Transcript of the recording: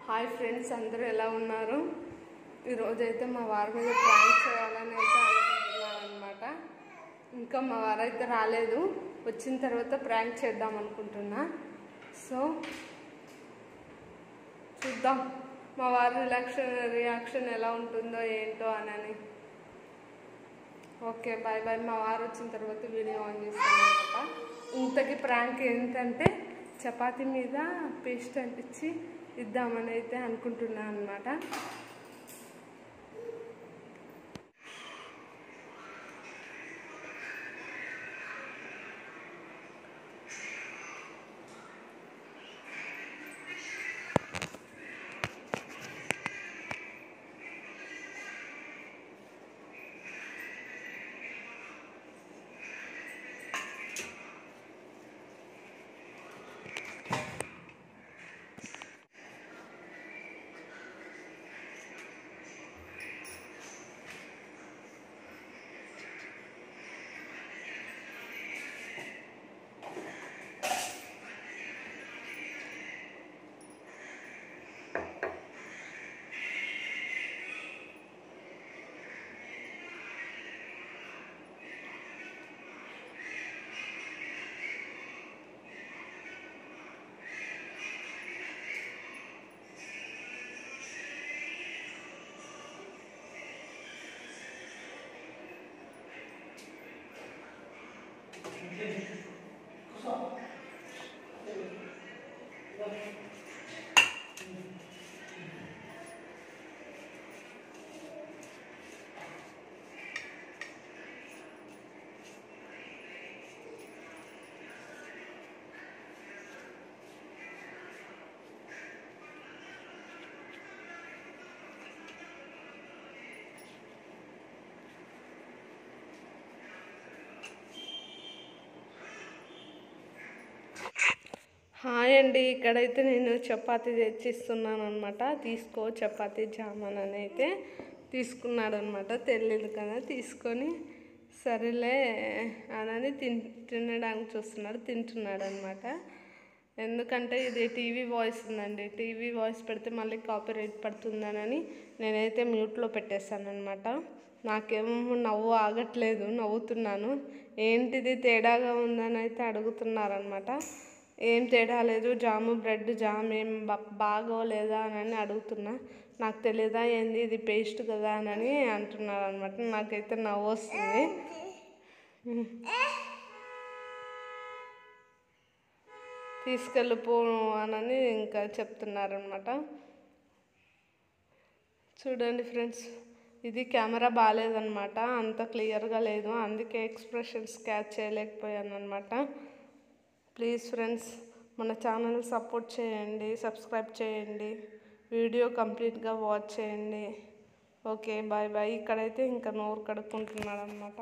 Hi friends, అందరూ ఎలా ఉన్నారు? ఈరోజైతే మా వారి మీద ప్రాంక్ చేయాలని అయితే అనుకుంటున్నాను అనమాట. ఇంకా మా వారు అయితే రాలేదు, వచ్చిన తర్వాత ప్రాంక్ చేద్దాం అనుకుంటున్నా. సో చూద్దాం మా వారి రియాక్షన్ ఎలా ఉంటుందో ఏంటో అని. Okay, bye bye. మా వారు వచ్చిన తర్వాత వీడియో ఆన్ చేస్తాను అనమాట. ఇంతకీ ప్రాంక్ ఏంటంటే చపాతీ మీద పేస్ట్ అంటించి ఇద్దామని అయితే అనుకుంటున్నాను అనమాట. హాయ్ అండి, ఇక్కడైతే నేను చపాతీ తెచ్చిస్తున్నాను అనమాట. తీసుకో చపాతీ జామన్ అని అయితే తీసుకున్నాడు అనమాట. తెలియదు కదా, తీసుకొని సరేలే అని తినడానికి చూస్తున్నాడు, తింటున్నాడు అనమాట. ఎందుకంటే ఇది టీవీ వాయిస్ ఉందండి, టీవీ వాయిస్ పెడితే మళ్ళీ కాపీరైట్ పడుతుందని నేనైతే మ్యూట్లో పెట్టేశాను అనమాట. నాకేమో నవ్వు ఆగట్లేదు, నవ్వుతున్నాను. ఏంటిది తేడాగా ఉందని అయితే అడుగుతున్నారనమాట. ఏం తేడా లేదు, జాము బ్రెడ్ జామ్ ఏం బాగోలేదా అని అడుగుతున్నా. నాకు తెలియదా ఏంది, ఇది పేస్ట్ కదా అని అంటున్నారు అనమాట. నాకైతే నవ్వు వస్తుంది. తీసుకెళ్ళిపో అని ఇంకా చెప్తున్నారనమాట. చూడండి ఫ్రెండ్స్, ఇది కెమెరా బాగాలేదనమాట, అంత క్లియర్గా లేదు, అందుకే ఎక్స్ప్రెషన్స్ క్యాచ్ చేయలేకపోయాను అనమాట. ప్లీజ్ ఫ్రెండ్స్, మన ఛానల్ సపోర్ట్ చేయండి, సబ్స్క్రైబ్ చేయండి, వీడియో కంప్లీట్గా వాచ్ చేయండి. Okay, bye bye. ఇక్కడైతే ఇంకా నోరు కడుక్కుంటున్నాడు అనమాట.